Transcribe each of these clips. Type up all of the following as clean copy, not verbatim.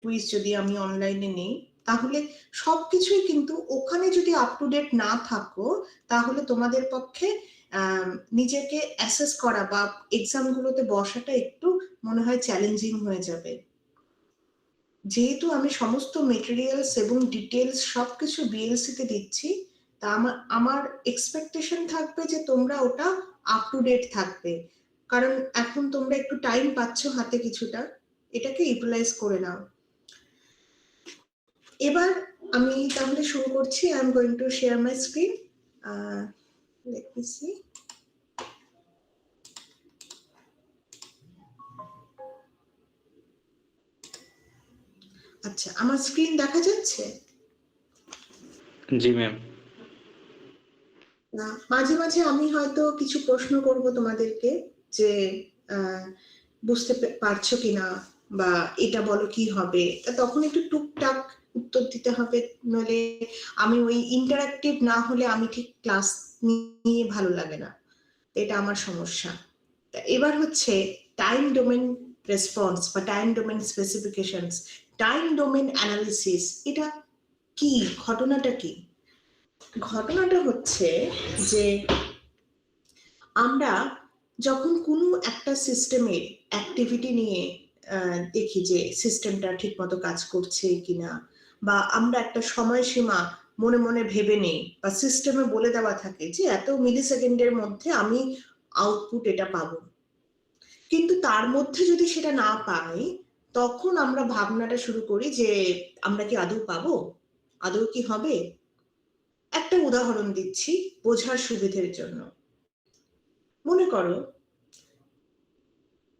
Quiz যদি আমি অনলাইনে নেই, তাহলে সবকিছুই কিন্তু ওখানে যদি আপ টু ডেট না থাকো, তাহলে তোমাদের পক্ষে নিজেকে অ্যাসেস করা বা এক্সামগুলোতে বসাটা একটু মনে হয় চ্যালেঞ্জিং হয়ে যাবে। যেহেতু আমি সমস্ত মেটেরিয়ালস এবং ডিটেলস সবকিছু বিএলসি তে দিচ্ছি, তা আমার এক্সপেকটেশন থাকবে যে তোমরা ওটা আপ টু ডেট থাকবে, কারণ এখন তোমরা একটু টাইম পাচ্ছ হাতে কিছুটা, এটাকে ইউটিলাইজ করে নাও। এবার আমি তাহলে শুরু করছি। I am going to share my screen. Let me see. আচ্ছা, আমার স্ক্রিন দেখা যাচ্ছে? জি ম্যাম। না, মাঝে মাঝে আমি হয়তো কিছু প্রশ্ন করব তোমাদেরকে, যে বুঝতে পারছো কিনা, বা এটা বলো কি হবে, তখন একটু টুকটাক উত্তর দিতে হবে, নইলে আমি ওই ইন্টারঅ্যাক্টিভ না হলে আমি ঠিক ক্লাস নিয়ে ভালো লাগে না, এটা আমার সমস্যা। এবার হচ্ছে টাইম ডোমেন রেসপন্স বা time domain specifications, time domain analysis, এটা কি, ঘটনাটা কি? ঘটনাটা হচ্ছে যে আমরা যখন কোনো একটা সিস্টেমের অ্যাক্টিভিটি নিয়ে দেখি যে সিস্টেমটা ঠিকমতো কাজ করছে কিনা, বা আমরা একটা সময়সীমা মনে মনে ভেবে নেই, বা সিস্টেমে বলে দেওয়া থাকে যে এত মিলি সেকেন্ডের মধ্যে আমি আউটপুট এটা পাবো, কিন্তু তার মধ্যে যদি সেটা না পাই, তখন আমরা ভাবনাটা শুরু করি যে আমরা কি আদৌ পাবো, আদৌ কি হবে। একটা উদাহরণ দিচ্ছি বোঝার সুবিধের জন্য। মনে করো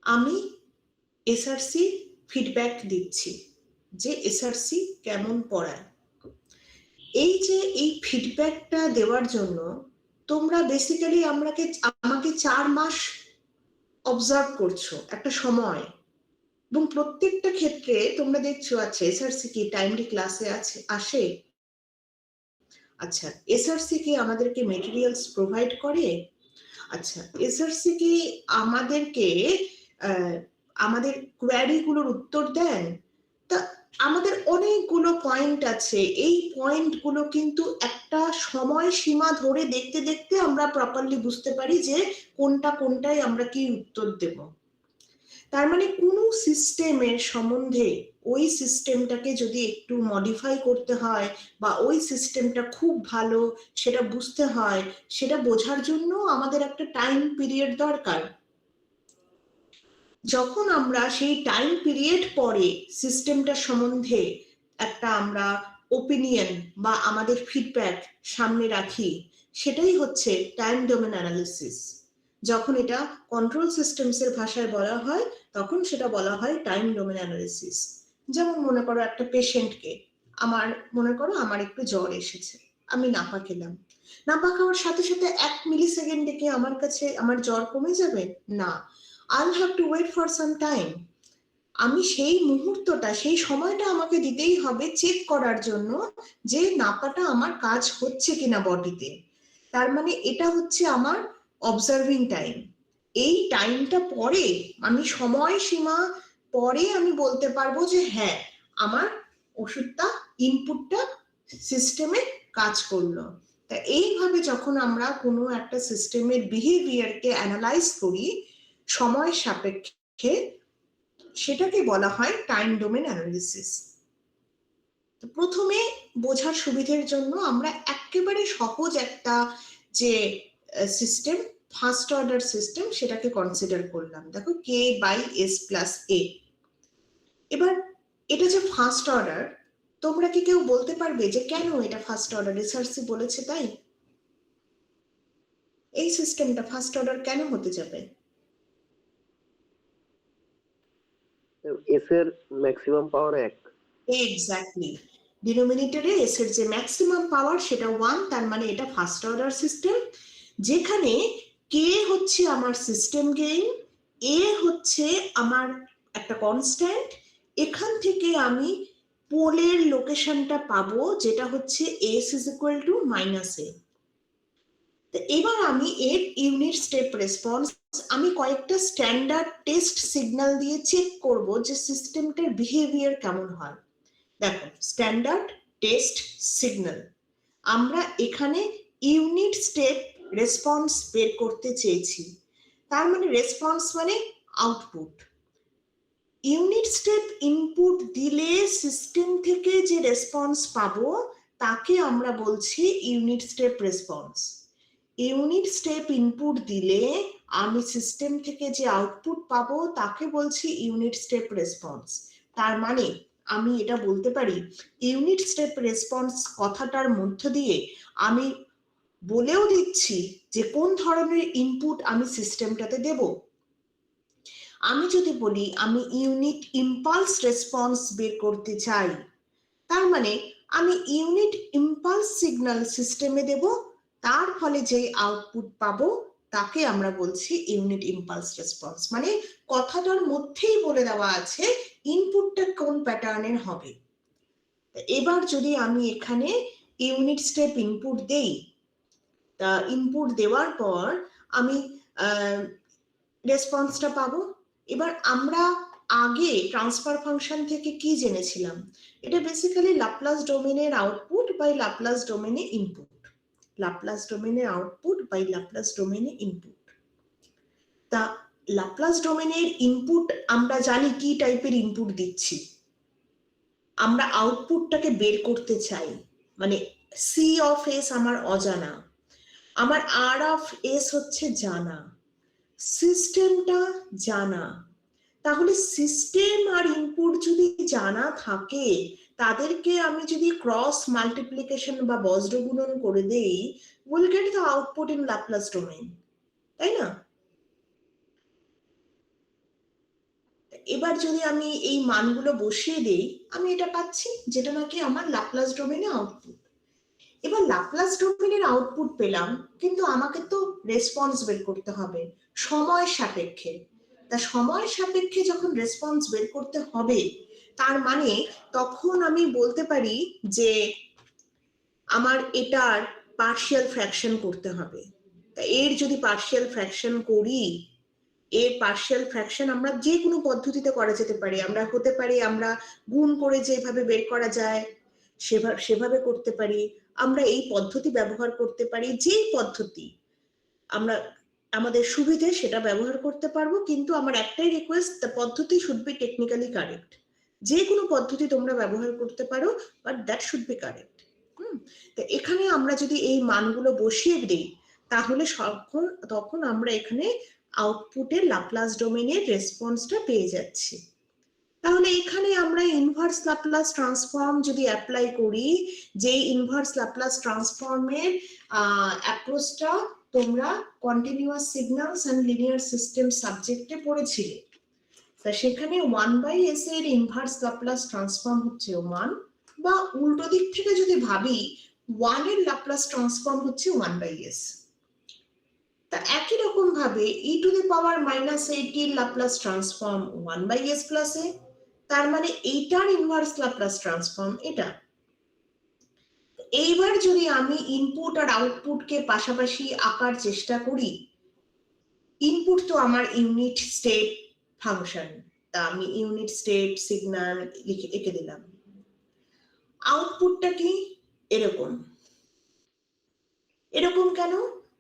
আমি এসআরসি ফিডব্যাক দিচ্ছি যে এসআরসি কেমন পড়ায়। এই যে এই ফিডব্যাকটা দেওয়ার জন্য তোমরা বেসিক্যালি আমাকে 4 মাস অবজার্ভ করছো, একটা সময়, এবং প্রত্যেকটা ক্ষেত্রে তোমরা দেখছো আচ্ছা এসআরসি কি টাইমলি ক্লাসে আসে, আচ্ছা এসআরসি কি আমাদেরকে মেটেরিয়ালস প্রোভাইড করে, আচ্ছা এসআরসি কি আমাদেরকে আমাদের কোয়ারি গুলোর উত্তর দেন। তা আমাদের অনেকগুলো পয়েন্ট আছে, এই পয়েন্টগুলো কিন্তু একটা সময় সীমা ধরে দেখতে দেখতে আমরা প্রপারলি বুঝতে পারি যে কোনটায় আমরা কি উত্তর দেব। তার মানে কোনো সিস্টেমের সম্বন্ধে ওই সিস্টেমটাকে যদি একটু মডিফাই করতে হয়, বা ওই সিস্টেমটা খুব ভালো সেটা বুঝতে হয়, সেটা বোঝার জন্য আমাদের একটা টাইম পিরিয়ড দরকার। যখন আমরা সেই টাইম পিরিয়ড পরে সিস্টেমটা সম্বন্ধে একটা আমরা ওপিনিয়ন বা আমাদের ফিডব্যাক সামনে রাখি, সেটাই হচ্ছে টাইম ডোমেন অ্যানালিসিস। যখন এটা কন্ট্রোল সিস্টেমস এর ভাষায় বলা হয়, তখন সেটা বলা হয় টাইম ডোমেন অ্যানালিসিস। যেমন মনে করো একটা পেশেন্টকে, মনে করো আমার একটু জ্বর এসেছে, আমি নাপা খেলাম, নাপা খাওয়ার সাথে সাথে 1 মিলি সেকেন্ডে কি আমার কাছে আমার জ্বর কমে যাবে? না, I'll have to wait for some time. আমি সেই মুহূর্তটা, সেই সময়টা আমাকে দিতেই হবে চেক করার জন্য যে নাপাটা আমার কাজ হচ্ছে কিনা বডিতে। তার মানে এটা হচ্ছে আমার অবজার্ভিং টাইম। এই টাইমটা পরে আমি সময়সীমা পরে আমি বলতে পারবো যে হ্যাঁ আমার ওষুধটা ইনপুটটা সিস্টেমে কাজ করলো। তা এইভাবে যখন আমরা কোনো একটা সিস্টেমের বিহেভিয়ারকে অ্যানালাইজ করি সময় সাপেক্ষে, সেটাকে বলা হয় টাইম ডোমেন অ্যানালিসিস। তো প্রথমে বোঝার সুবিধের জন্য আমরা একেবারে সহজ একটা যে সিস্টেম, ফার্স্ট অর্ডার সিস্টেম, সেটাকে কনসিডার করলাম। দেখো কে বাই এস প্লাস এ। এবার এটা যে ফার্স্ট অর্ডার, তোমরা কি কেউ বলতে পারবে যে কেন এটা ফার্স্ট অর্ডার? এসআরসি বলেছে তাই এই সিস্টেমটা ফার্স্ট অর্ডার কেন হতে যাবে? এস এর ম্যাক্সিমাম পাওয়ার 1। এক্স্যাক্টলি, ডিনোমিনেটরে এস এর যে ম্যাক্সিমাম পাওয়ার সেটা 1, তার মানে এটা ফার্স্ট অর্ডার সিস্টেম, যেখানে কে হচ্ছে আমার সিস্টেম গেইন, এ হচ্ছে আমার একটা কনস্ট্যান্ট, এখান থেকে আমি পোলের লোকেশনটা পাবো যেটা হচ্ছে S is equal to minus A. তো এবার আমি এর ইউনিট স্টেপ রেসপন্স আমি কয়েকটা স্ট্যান্ডার্ড টেস্ট সিগন্যাল দিয়ে চেক করব যে সিস্টেমটার বিহেভিয়ার কেমন হয়। দেখো, স্ট্যান্ডার্ড টেস্ট সিগন্যাল, আমরা এখানে ইউনিট স্টেপ রেসপন্স বের করতে চেয়েছি। তার মানে রেসপন্স মানে আউটপুট। ইউনিট স্টেপ ইনপুট দিলে সিস্টেম থেকে যে রেসপন্স পাবো তাকে আমরা বলছি unit step response. Unit step input দিলে আমি সিস্টেম থেকে যে আউটপুট পাবো তাকে বলছি ইউনিট স্টেপ রেসপন্স। তার মানে আমি এটা বলতে পারি ইউনিট স্টেপ রেসপন্স কথাটার মধ্য দিয়ে আমি বলেও দিচ্ছি যে কোন ধরনের ইনপুট আমি সিস্টেমটাতে দেব। আমি যদি বলি আমি ইউনিট ইম্পালস রেসপন্স বের করতে চাই, তার মানে আমি ইউনিট ইম্পালস সিগন্যাল সিস্টেমে দেব, তার ফলে যে আউটপুট পাবো তাকে আমরা বলছি ইউনিট ইম্পালস রেসপন্স। মানে কথাটার মধ্যেই বলে দেওয়া আছে ইনপুটটা কোন প্যাটার্নের হবে। এবার যদি আমি এখানে ইউনিট স্টেপ ইনপুট দেই, তা ইনপুট দেওয়ার পর আমি রেসপন্সটা পাবো। এবার আমরা আগে ট্রান্সফার ফাংশন থেকে কি জেনেছিলাম? এটা বেসিক্যালি ল্যাপ্লাস ডোমেনের আউটপুট বাই ল্যাপ্লাস ডোমেনে ইনপুট। ল্যাপ্লাস ডোমেনের আউটপুট বাই ল্যাপ্লাস ডোমেনে ইনপুট। তা ল্যাপ্লাস ডোমেনের ইনপুট আমরা জানি কি টাইপের ইনপুট দিচ্ছি। আমরা আউটপুটটাকে বের করতে চাই, মানে সি অফ এস আমার অজানা, আমার আর অফ এস হচ্ছে জানা, সিস্টেমটা জানা। তাহলে সিস্টেম আর ইনপুট যদি জানা থাকে তাদেরকে আমি যদি ক্রস মাল্টিপ্লিকেশন বা বজ্র গুণন করে দেই, will get the output in Laplace domain, তাই না? এবার যদি আমি এই মানগুলো বসিয়ে দেই, আমি এটা পাচ্ছি যেটা নাকি আমার ল্যাপ্লাস ডোমেনে আউটপুট। এবার ল্যাপ্লাস ডোমেনের আউটপুট পেলাম, কিন্তু আমাকে তো রেসপন্স বের করতে হবে সময় সাপেক্ষে। তা সময় সাপেক্ষে যখন রেসপন্স বের করতে হবে, তার মানে তখন আমি বলতে পারি যে আমার এটার পার্শিয়াল ফ্র্যাকশন করতে হবে। তা এর যদি পার্শিয়াল ফ্র্যাকশন করি, এর পার্শিয়াল ফ্র্যাকশন আমরা যে কোনো পদ্ধতিতে করা যেতে পারে। আমরা হতে পারি আমরা গুণ করে যেভাবে বের করা যায় সেভাবে করতে পারি, আমরা এই পদ্ধতি ব্যবহার করতে পারি। যে পদ্ধতি আমরা আমাদের সুবিধে সেটা ব্যবহার করতে পারবো, কিন্তু আমার একটাই রিকোয়েস্ট, দ্য পদ্ধতি শুড বি টেকনিক্যালি কারেক্ট। যে কোনো পদ্ধতি তোমরা ব্যবহার করতে পারো, but that should be correct. তো এখানে আমরা যদি এই মানগুলো বসিয়ে দিই, তাহলে তখন আমরা এখানে আউটপুটের ল্যাপ্লাস ডোমেনের রেসপন্সটা পেয়ে যাচ্ছি। তাহলে এখানে আমরা ইনভার্স ল্যাপ্লাস ট্রান্সফর্ম যদি অ্যাপ্লাই করি, যে ইনভার্স ল্যাপ্লাস ট্রান্সফর্মের অ্যাপ্রোচটা তোমরা continuous signals and linear system সাবজেক্টে পড়েছিলে, তা সেখানে 1/s এর ইনভার্স ল্যাপ্লাস ট্রান্সফর্ম হচ্ছে 1, বা উল্টো দিক থেকে যদি ভাবি 1 এর ল্যাপ্লাস ট্রান্সফর্ম হচ্ছে 1/s। তা একই রকম ভাবে e⁻−8 এর Laplace transform 1/s plus a, তার মানে এইটার ইনভার্স ল্যাপ্লাস ট্রান্সফর্ম এটা। এইবার যদি আমি ইনপুট আর আউটপুটকে পাশাপাশি আঁকার চেষ্টা করি, ইনপুট তো আমার ইউনিট স্টেপ ফাংশন, তা আমি ইউনিট স্টেপ সিগন্যাল এঁকে দিলাম। আউটপুটটা কি? এরকম। এরকম কেন?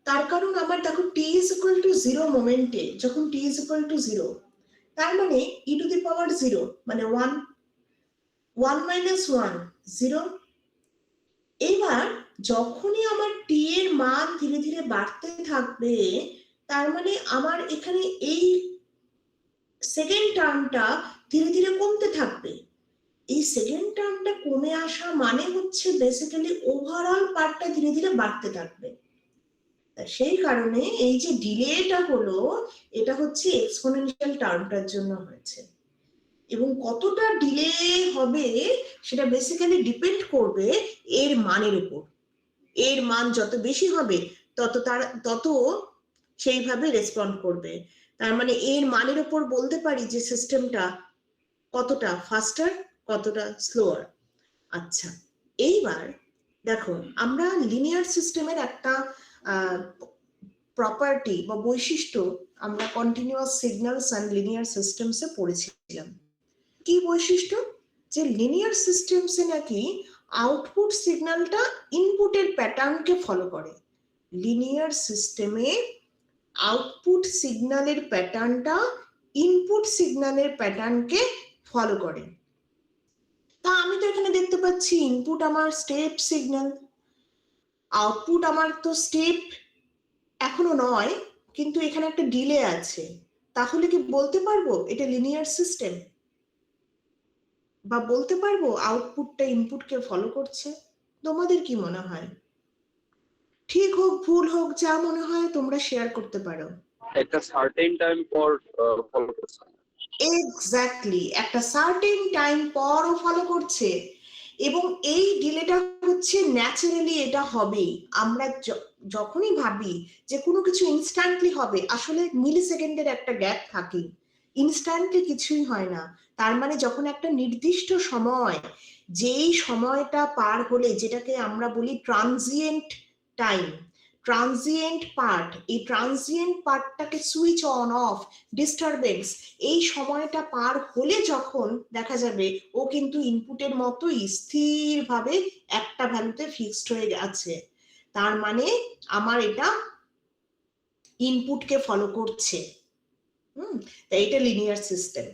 তার কারণ আমার দেখো t=0 মোমেন্টে, যখন t=0, তার মানে e⁻0 মানে 1, 1 - 1 0। এবার যখনই আমার t এর মান ধীরে ধীরে বাড়তে থাকবে, তার মানে আমার এখানে এই সেকেন্ড টার্মটা ধীরে ধীরে কমতে থাকবে। এই সেকেন্ড টার্মটা কমে আসা মানে হচ্ছে বেসিক্যালি ওভারঅল পার্টটা ধীরে ধীরে বাড়তে থাকবে। সেই কারণে এই যে ডিলেটা হলো, এটা হচ্ছে এক্সপোনেনশিয়াল টার্মটার জন্য হয়েছে। এবং কতটা ডিলে হবে সেটা বেসিক্যালি ডিপেন্ড করবে এর মানের উপর। এর মান যত বেশি হবে তত সেইভাবে রেসপন্ড করবে। তার মানে এর মানের উপর বলতে পারি যে সিস্টেমটা কতটা ফাস্টার, কতটা স্লোয়ার। আচ্ছা, এইবার দেখো আমরা লিনিয়ার সিস্টেমের একটা প্রপার্টি বা বৈশিষ্ট্য আমরা কন্টিনিউয়াস সিগন্যালস অ্যান্ড লিনিয়ার সিস্টেমসে পড়েছিলাম। কি বৈশিষ্ট্য? যে লিনিয়ার সিস্টেমসে নাকি আউটপুট সিগন্যালটা ইনপুটের প্যাটার্নকে ফলো করে। লিনিয়ার সিস্টেমে আউটপুট সিগন্যালের প্যাটার্নটা ইনপুট সিগন্যালের প্যাটার্নকে ফলো করে। তা আমি তো এখানে দেখতে পাচ্ছি ইনপুট আমার স্টেপ সিগন্যাল, আউটপুট আমার তো স্টেপ এখনো নয়, কিন্তু এখানে একটা ডিলে আছে। তাহলে কি বলতে পারবো এটা লিনিয়ার সিস্টেম? বা বলতে পারবো আউটপুটটা ইনপুটকে ফলো করছে? তোমাদের কি মনে হয়? ঠিক হোক ভুল হোক, যা মনে হয় তোমরা শেয়ার করতে পারো। একটা সার্টেন টাইম পর ফলো করছে। এক্স্যাক্টলি, একটা সার্টেন টাইম পরও ফলো করছে, এবং এই ডিলেটা হচ্ছে ন্যাচারালি এটা হবেই। আমরা যখনই ভাবি যে কোনো কিছু ইনস্ট্যান্টলি হবে, আসলে মিলি সেকেন্ডের একটা গ্যাপ থাকে, ইনস্ট্যান্টলি কিছুই হয় না। তার মানে যখন একটা নির্দিষ্ট সময়, যেই সময়টা পার হলে, যেটাকে আমরা বলি ট্রানজিয়েন্ট টাইম, ট্রানজিয়েন্ট পার্ট, এই ট্রানজিয়েন্ট পার্টটাকে সুইচ অন অফ, ডিস্টারবেন্স, এই সময়টা পার হলে যখন দেখা যাবে ও কিন্তু ইনপুটের মতোই স্থিরভাবে একটা ভ্যালুতে ফিক্সড হয়ে গেছে, তার মানে আমার এটা ইনপুটকে ফলো করছে। তাই এটা লিনিয়ার সিস্টেম।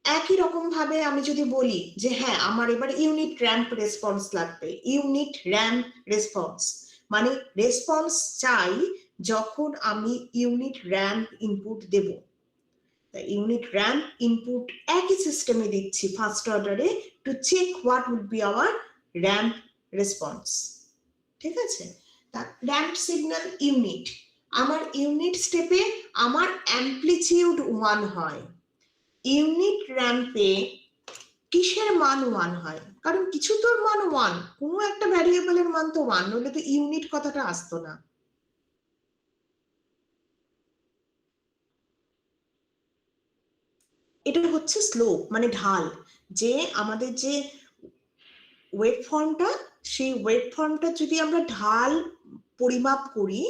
একই রকম ভাবে আমি যদি বলি যে হ্যাঁ আমার এবার ইউনিট র্যাম্প রেসপন্স লাগবে, ইউনিট র্যাম্প রেসপন্স মানে রেসপন্স চাই যখন আমি ইউনিট র্যাম্প ইনপুট দেব। ইউনিট র্যাম্প ইনপুট একই সিস্টেমে দিচ্ছি ফার্স্ট অর্ডারে to check what would be our ramp response. ঠিক আছে, তা র্যাম্প সিগন্যাল ইউনিট, আমার ইউনিট স্টেপে আমার অ্যাম্প্লিটিউড 1 হয়। ইউনিট র্যাম্পে কিসের মান 1 হয়? কারণ কিছু তোর মান 1, কোনো একটা ভ্যারিয়েবলের মান তো 1, নইলে তো ইউনিট কথাটা আসতো না। এটা হচ্ছে স্লোপ মানে ঢাল, যে আমাদের যে ওয়েভ ফর্মটা, সেই ওয়েভ ফর্মটা যদি আমরা ঢাল পরিমাপ করি,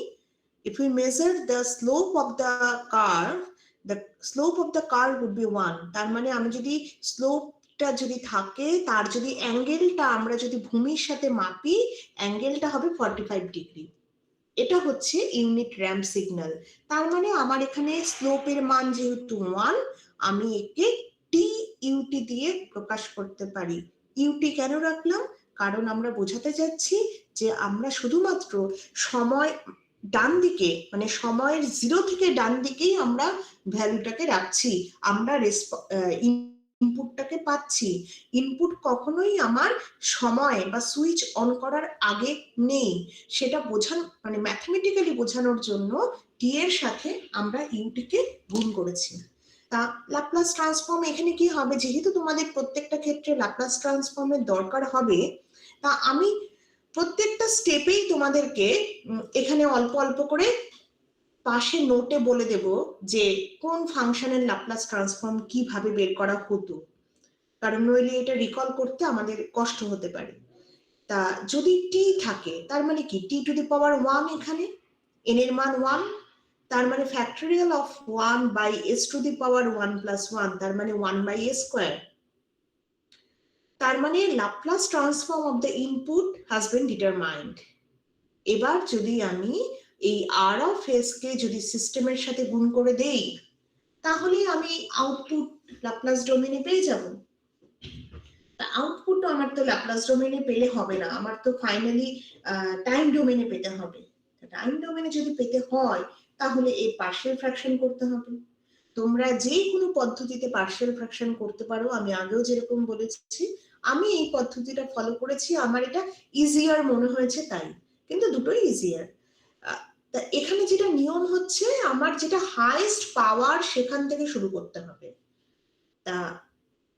if we measure the slope of the curve, the slope of the curve would be 1। তার মানে আমি যদি স্লোপটা যদি থাকে, তার যদি অ্যাঙ্গেলটা আমরা যদি ভূমির সাথে মাপি, অ্যাঙ্গেলটা হবে 45 ডিগ্রি। এটা হচ্ছে ইউনিট র্যাম্প সিগন্যাল। তার মানে আমার এখানে স্লোপের মান যেহেতু 1, আমি একে টি ইউটি দিয়ে প্রকাশ করতে পারি। ইউটি কেন রাখলাম? কারণ আমরা বোঝাতে যাচ্ছি যে আমরা শুধুমাত্র সময় ডান দিকে, মানে সময়ের 0 থেকে ডান দিকেই আমরা ভ্যালুটাকে রাখছি, আমরা ইনপুটটাকে পাচ্ছি। ইনপুট কখনোই আমার সময় বা সুইচ অন করার আগে নেই। সেটা বোঝানো, মানে ম্যাথমেটিক্যালি বোঝানোর জন্য টি এর সাথে আমরা ইউটিকে গুণ করেছি। তা ল্যাপ্লাস ট্রান্সফর্ম এখানে কি হবে? যেহেতু তোমাদের প্রত্যেকটা ক্ষেত্রে ল্যাপ্লাস ট্রান্সফর্মের দরকার হবে, তা আমি প্রত্যেকটা স্টেপেই তোমাদেরকে এখানে অল্প অল্প করে পাশে নোটে বলে দেব যে কোন ফাংশনের ল্যাপ্লাস ট্রান্সফর্ম কিভাবে বের করা হতো, কারণ নইলে এটা রিকল করতে আমাদের কষ্ট হতে পারে। তা যদি টি থাকে, তার মানে কি টি টু দি পাওয়ার 1, এখানে এন এর মান 1, তার মানে factorial of 1 by s to the power 1 plus 1, তার মানে 1 বাই এ স্কোয়ার। তার মানে Laplace transform of the input has been determined. এবার যদি আমি এই আর অফ এস কে যদি সিস্টেমের সাথে গুণ করে দেই, তাহলে আমি আউটপুট ল্যাপ্লাস ডোমেনে পেয়ে যাব। আউটপুট আমার তো ল্যাপ্লাস ডোমেনে পেলে হবে না, আমার তো ফাইনালি টাইম ডোমেনে পেতে হবে। টাইম ডোমেনে যদি পেতে হয়, তাহলে এই পার্শিয়াল ফ্র্যাকশন করতে হবে। তোমরা যে কোনো পদ্ধতিতে পার্শিয়াল ফ্র্যাকশন করতে পারো, আমি আগেও যেরকম বলেছি, আমি এই পদ্ধতিটা ফলো করেছি, আমার এটা ইজিয়ার মনে হয়েছে তাই, কিন্তু দুটোই ইজিয়ার। তা এখানে যেটা নিয়ম হচ্ছে, আমার যেটা হাইয়েস্ট পাওয়ার সেখান থেকে শুরু করতে হবে। তা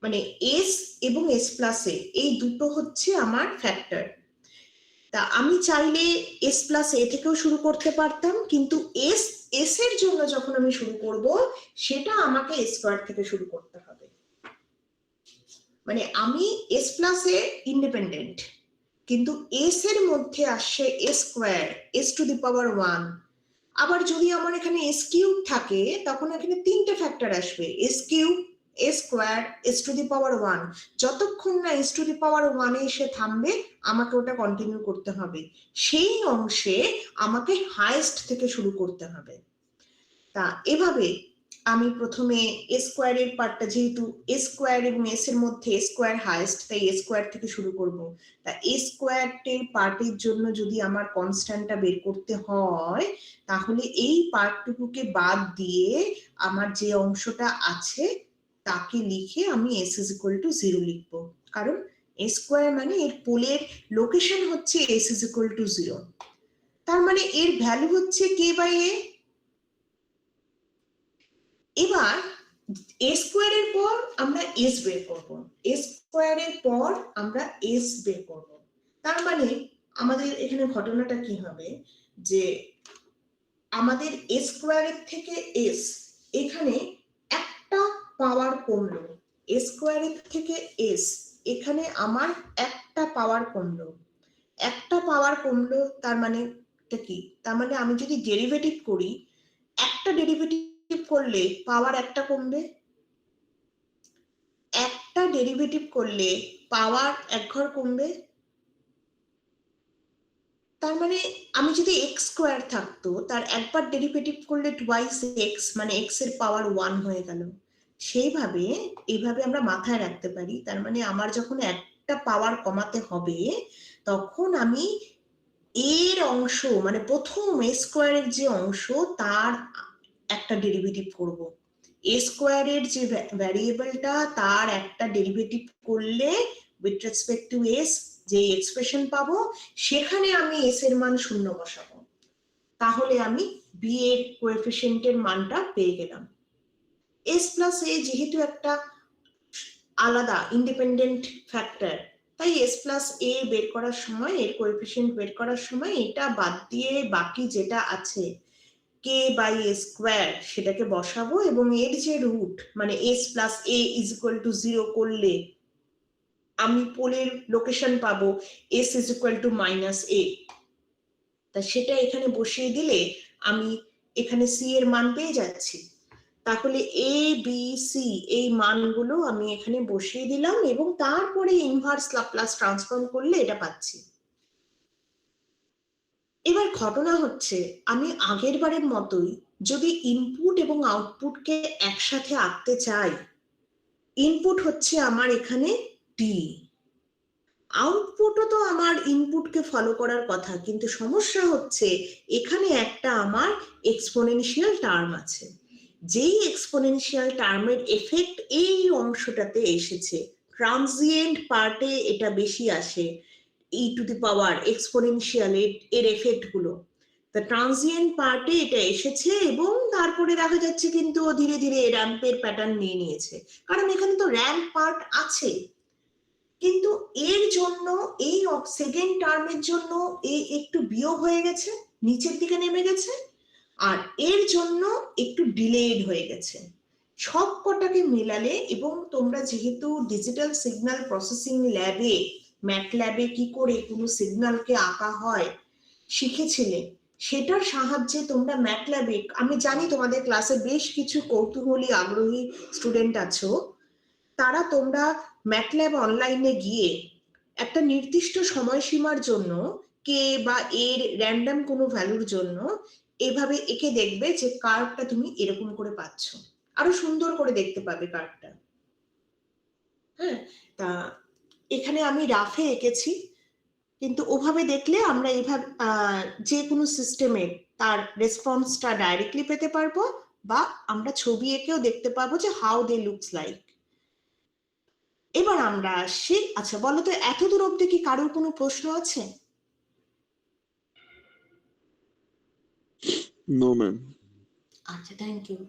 মানে এস এবং এস প্লাসে এই দুটো হচ্ছে আমার ফ্যাক্টর। তা আমি চাইলে এস প্লাস এ থেকেও শুরু করতে পারতাম, কিন্তু এস এর জন্য যখন আমি শুরু করব, সেটা আমাকে এস স্কয়ার থেকে শুরু করতে হবে। মানে আমি এস প্লাস এ ইন্ডিপেন্ডেন্ট, কিন্তু এস এর মধ্যে আসছে এ square S to the power 1। আবার যদি আমার এখানে এস কিউব থাকে তখন এখানে তিনটে ফ্যাক্টর আসবে, S cube, A square, S to the power 1। যতক্ষণ না এস টু দি পাওয়ার 1 এ এসে থামবে আমাকে ওটা কন্টিনিউ করতে হবে। সেই অংশে আমাকে হাইয়েস্ট থেকে শুরু করতে হবে। তা এভাবে আমি প্রথমে এ স্কোয়ারের পার্টটা, যেহেতু এ স্কোয়ার এবং এস এর মধ্যে এ স্কোয়ার হাইয়েস্ট, তাই এ স্কোয়ার থেকে শুরু করব। তা এ স্কোয়ারের পার্টের জন্য যদি আমার কনস্ট্যান্টটা বের করতে হয় তাহলে এই পার্টটুকুকে বাদ দিয়ে আমার যে অংশটা আছে তাকে লিখে আমি এস ইজ ইকুয়াল টু 0 লিখবো, কারণ এ স্কোয়ার মানে এর পোলের লোকেশন হচ্ছে এস ইজ ইকুয়াল টু 0। তার মানে এর ভ্যালু হচ্ছে কে বাই এ। এবার এ স্কোয়ারের পর আমরা এস বের করব, এ স্কোয়ারের পর আমরা এস বের করব। তার মানে আমাদের এখানে ঘটনাটা কি হবে যে আমাদের এ স্কোয়ারের থেকে এস এখানে একটা পাওয়ার কমলো, এ স্কোয়ারের থেকে এস এখানে আমার একটা পাওয়ার কমলো, একটা পাওয়ার কমলো। তার মানে কি? তার মানে আমি যদি ডেরিভেটিভ করি, একটা ডেরিভেটিভ করলে পাওয়ার একটা কমবে, একটা ডেরিভেটিভ করলে পাওয়ার এক ঘর কমবে। তার মানে আমি যদি এক্স স্কোয়ার থাকতো তার একবার ডেরিভেটিভ করলে টুয়াইস এক্স, মানে এক্স এর পাওয়ার 1 হয়ে গেল। সেইভাবে এইভাবে আমরা মাথায় রাখতে পারি। তার মানে আমার যখন একটা পাওয়ার কমাতে হবে তখন আমি এর অংশ মানে প্রথম এ স্কোয়ারের যে অংশ তার একটা ডেরিভেটিভ করব। এ স্কোয়ারের যে ভ্যারিয়েবলটা তার একটা ডেরিভেটিভ করলে উইথ রেসপেক্ট টু এস যে এক্সপ্রেশন পাবো সেখানে আমি এস এর মান 0 বসাবো, তাহলে আমি বি এর কোএফিসিয়েন্টের মানটা পেয়ে গেলাম। এস প্লাস এ যেহেতু একটা আলাদা ইন্ডিপেন্ডেন্ট ফ্যাক্টর, তাই এস প্লাস এ বের করার সময়, এর কোএফিসিয়েন্ট বের করার সময় এটা বাদ দিয়ে বাকি যেটা আছে কে বাই এ স্কোয়ার সেটাকে বসাবো, এবং এর যে রুট মানে S plus A is equal to 0 করলে আমি পোলের লোকেশন পাবো S is equal to minus A. তা সেটা এখানে বসিয়ে দিলে আমি এখানে সি এর মান পেয়ে যাচ্ছি। তাহলে এ বি সি এই মানগুলো আমি এখানে বসিয়ে দিলাম এবং তারপরে ইনভার্স ল্যাপ্লাস ট্রান্সফর্ম করলে এটা পাচ্ছি। এবার ঘটনা হচ্ছে আমি আগের বারের মতোই যদি ইনপুট এবং আউটপুটকে একসাথে আঁকতে চাই, ইনপুট হচ্ছে আমার এখানে টি, আউটপুটও তো আমার ইনপুটকে ফলো করার কথা, কিন্তু সমস্যা হচ্ছে এখানে একটা আমার এক্সপোনেনশিয়াল টার্ম আছে, যেই এক্সপোনেনশিয়াল টার্মের এফেক্ট এই অংশটাতে এসেছে, ট্রানজিয়েন্ট পার্টে এটা বেশি আসে, ই টু দি পাওয়ার এক্সপোনেনশিয়াল এর এফেক্ট গুলো। তা ট্রানজিয়েন্ট পার্টে এটা এসেছে এবং তারপরে দেখা যাচ্ছে কিন্তু ধীরে ধীরে র্যাম্পের প্যাটার্ন নিয়ে নিয়েছে, কারণ এখানে তো র্যাম্প পার্ট আছে। কিন্তু এর জন্য এই সেকেন্ড টার্মের জন্য একটু বিয়োগ হয়ে গেছে, নিচের দিকে নেমে গেছে, আর এর জন্য একটু ডিলেড হয়ে গেছে। সব কটাকে মেলালে, এবং তোমরা যেহেতু ডিজিটাল সিগন্যাল প্রসেসিং ল্যাবে ম্যাটল্যাবে কি করে কোনো সিগন্যালকে আঁকা হয় শিখেছিলে, সেটার সাহায্যে তোমরা ম্যাটল্যাবে, আমি জানি তোমাদের ক্লাসে বেশ কিছু কৌতূহলী আগ্রহী স্টুডেন্ট আছো, তারা তোমরা ম্যাটল্যাব অনলাইনে গিয়ে একটা নির্দিষ্ট সময়সীমার জন্য কে বা এর র্যান্ডম কোনো ভ্যালুর জন্য এভাবে এঁকে দেখবে যে কার্ভটা তুমি এরকম করে পাচ্ছ, আরো সুন্দর করে দেখতে পাবে কার্ভটা। হ্যাঁ, তা এখানে আমি রাফে এঁকেছি, কিন্তু ওভাবে দেখলে আমরা এইভাবে যে কোনো সিস্টেমের তার রেসপন্সটা ডাইরেক্টলি পেতে পারবো, বা আমরা ছবি এঁকেও দেখতে পাবো যে হাউ দে লুকস লাইক। এবার আমরা আসছি, আচ্ছা বলো তো এতদূর অব্দি কি কারোর কোনো প্রশ্ন আছে? No ma'am. আচ্ছা, থ্যাংক ইউ।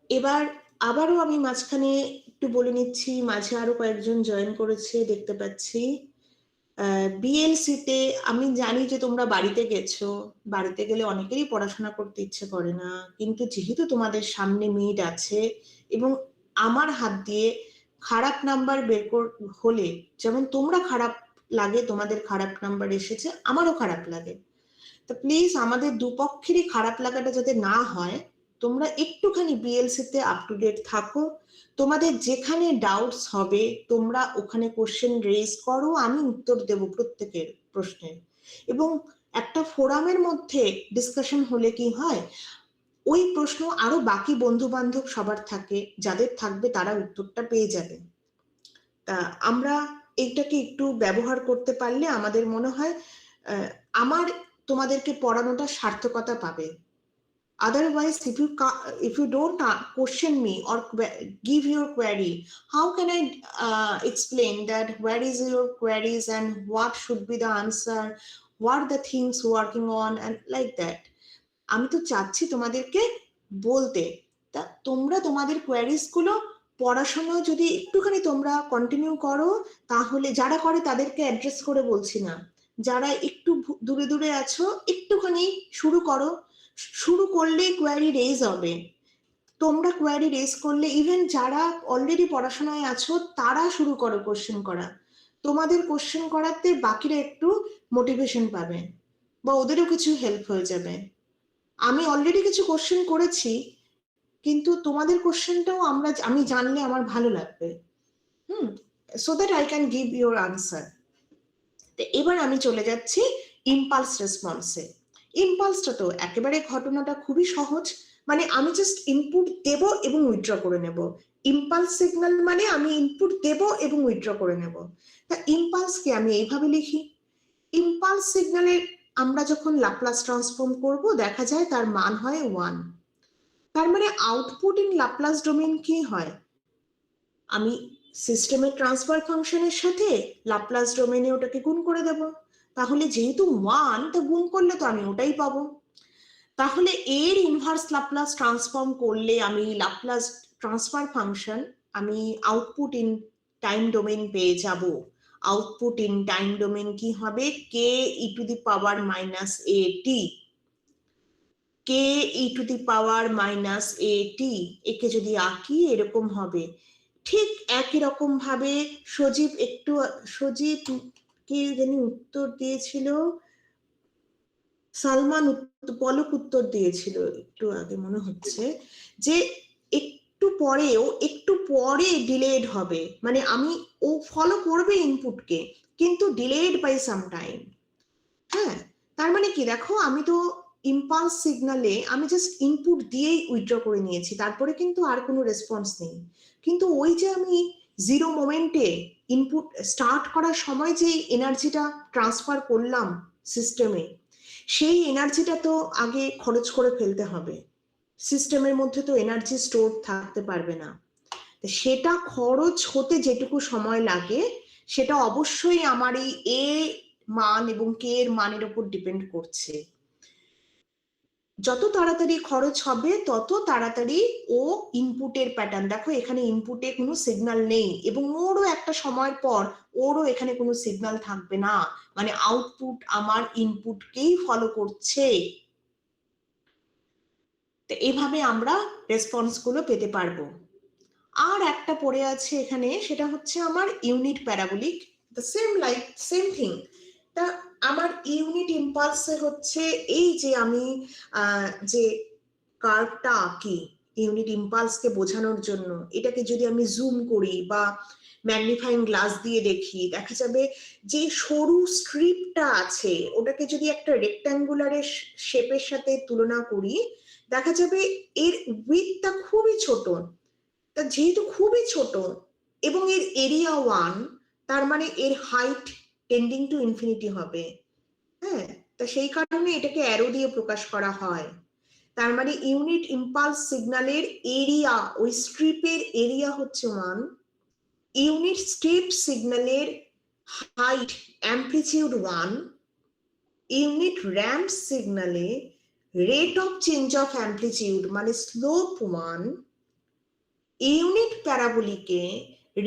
এবার আবারও আমি মাঝখানে একটু বলে নিচ্ছি, মাঝে আরো কয়েকজন জয়েন করেছে দেখতে পাচ্ছি। বিএলসি তে আমি জানি যে তোমরা বাড়িতে গেছো, বাড়িতে গেলে অনেকেরই পড়াশোনা করতে ইচ্ছে করে না, কিন্তু যেহেতু তোমাদের সামনে মিড আছে এবং আমার হাত দিয়ে খারাপ নাম্বার বের হলে যেমন তোমরা খারাপ লাগে তোমাদের খারাপ নাম্বার এসেছে, আমারও খারাপ লাগে। তো প্লিজ আমাদের দুপক্ষেরই খারাপ লাগাটা যাতে না হয়, তোমরা একটুখানি বিএলসি তে আপ টু ডেট থাকো। তোমাদের যেখানে ডাউটস হবে তোমরা ওখানে কোশ্চেন রেজ করো, আমি উত্তর দেব প্রত্যেকের প্রশ্নের। এবং একটা ফোরামের মধ্যে ডিসকাশন হলে কি হয়, ওই প্রশ্ন আরো বাকি বন্ধু বান্ধব সবার থাকে, যাদের থাকবে তারা উত্তরটা পেয়ে যাবে। তা আমরা এইটাকে একটু ব্যবহার করতে পারলে আমাদের মনে হয় আমার তোমাদেরকে পড়ানোটা সার্থকতা পাবে। Otherwise, if you don't question me or give your query, how can I explain that where is your queries and what should be the answer, what are the things working on and like that. আমি তো চাচ্ছি তোমাদেরকে বলতে, তা তোমরা তোমাদের queries গুলো পড়াশোনা যদি একটুখানি তোমরা কন্টিনিউ করো, তাহলে যারা করে তাদেরকে অ্যাড্রেস করে বলছি না, যারা একটু দূরে দূরে আছো একটুখানি শুরু করো। শুরু করলে কোয়ারি রেজ হবে, তোমরা কোয়ারি রেজ করলে ইভেন যারা অলরেডি পড়াশোনায় আছো তারা শুরু করো কোশ্চেন করা। তোমাদের কোশ্চেন করাতে বাকিরা একটু মোটিভেশন পাবে বা ওদেরও কিছু হেল্প হয়ে যাবে। আমি অলরেডি কিছু কোশ্চেন করেছি, কিন্তু তোমাদের কোশ্চেনটাও আমি জানলে আমার ভালো লাগবে, so that I can give your answer. তো এবার আমি চলে যাচ্ছি ইম্পালস রেসপন্সে। ইম্পালসটা তো একেবারে ঘটনাটা খুবই সহজ, মানে আমি জাস্ট ইনপুট দেব এবং উইথড্র করে নেব। ইম্পালস সিগন্যাল মানে আমি ইনপুট দেব এবং উইথড্র করে নেব। তা ইম্পালসকে আমি এইভাবে লিখি, ইম্পালস সিগন্যালের আমরা যখন ল্যাপ্লাস ট্রান্সফর্ম করব দেখা যায় তার মান হয় 1। তার মানে আউটপুট ইন ল্যাপ্লাস ডোমেইন কি হয়, আমি সিস্টেমের ট্রান্সফার ফাংশনের সাথে ল্যাপ্লাস ডোমেইনে ওটাকে গুণ করে দেব। তাহলে যেহেতু 1, তা গুণ করলে তো আমি ওটাই পাবো। তাহলে এর ইনভার্স ল্যাপ্লাস ট্রান্সফর্ম করলে আমি ল্যাপ্লাস ট্রান্সফার ফাংশন আমি আউটপুট ইন টাইম ডোমেইন পেয়ে যাব। আউটপুট ইন টাইম ডোমেইন কি হবে, K E to the power minus A T, K E to the power minus A T. একে যদি আঁকি এরকম হবে। ঠিক একই রকম ভাবে সজীব কে জানি উত্তর দিয়েছিল, সালমান পলক উত্তর দিয়েছিল একটু আগে মনে হচ্ছে, যে একটু পরে ডিলেড হবে, মানে ও ফলো করবে ইনপুটকে কিন্তু ডিলেড বাই সাম টাইম। হ্যাঁ, তার মানে কি দেখো, আমি তো ইম্পালস সিগনালে আমি জাস্ট ইনপুট দিয়েই উইথড্র করে নিয়েছি, তারপরে কিন্তু আর কোনো রেসপন্স নেই। কিন্তু ওই যে আমি জিরো মোমেন্টে ইনপুট স্টার্ট করার সময় যে এনার্জিটা ট্রান্সফার করলাম সিস্টেমে, সেই এনার্জিটা তো আগে খরচ করে ফেলতে হবে, সিস্টেমের মধ্যে তো এনার্জি স্টোর থাকতে পারবে না। সেটা খরচ হতে যেটুকু সময় লাগে সেটা অবশ্যই আমার এই এ মান এবং কে এর মানের উপর ডিপেন্ড করছে। যত তাড়াতাড়ি খরচ হবে তত তাড়াতাড়ি ও ইনপুটের প্যাটার্ন, দেখো এখানে ইনপুটে কোনো সিগন্যাল নেই এবং ওরও একটা সময়ের পর ওরও এখানে কোনো সিগন্যাল থাকবে না, মানে আউটপুট আমার ইনপুটকেই ফলো করছে। তো এইভাবে আমরা রেসপন্স গুলো পেতে পারবো। আর একটা পড়ে আছে এখানে, সেটা হচ্ছে আমার unit parabolic, the same thing. তা আমার ইউনিট ইম্পালসে হচ্ছে এই যে আমি যে কার্ভটা আঁকি ইউনিট ইম্পালসকে বোঝানোর জন্য, এটাকে যদি আমি জুম করি বা ম্যাগনিফাইং গ্লাস দিয়ে দেখি, দেখা যাবে যে সরু স্ট্রিপটা আছে ওটাকে যদি একটা রেক্ট্যাঙ্গুলারের শেপের সাথে তুলনা করি, দেখা যাবে এর উইডথটা খুবই ছোট। তা যেহেতু খুবই ছোট এবং এর এরিয়া 1, তার মানে এর হাইট টেন্ডিং টু ইনফিনিটি হবে। হ্যাঁ, তা সেই কারণে এটাকে অ্যারো দিয়ে প্রকাশ করা হয়। তার মানে ইউনিট ইম্পালস সিগন্যালের এরিয়া, ওই স্ট্রিপের এরিয়া হচ্ছে 1, ইউনিট স্ট্রিপ সিগন্যালের হাইট অ্যামপ্লিটিউড 1, ইউনিট র্যাম্প সিগন্যালে rate of change of amplitude মানে স্লোপ 1, ইউনিট প্যারাবোলিকে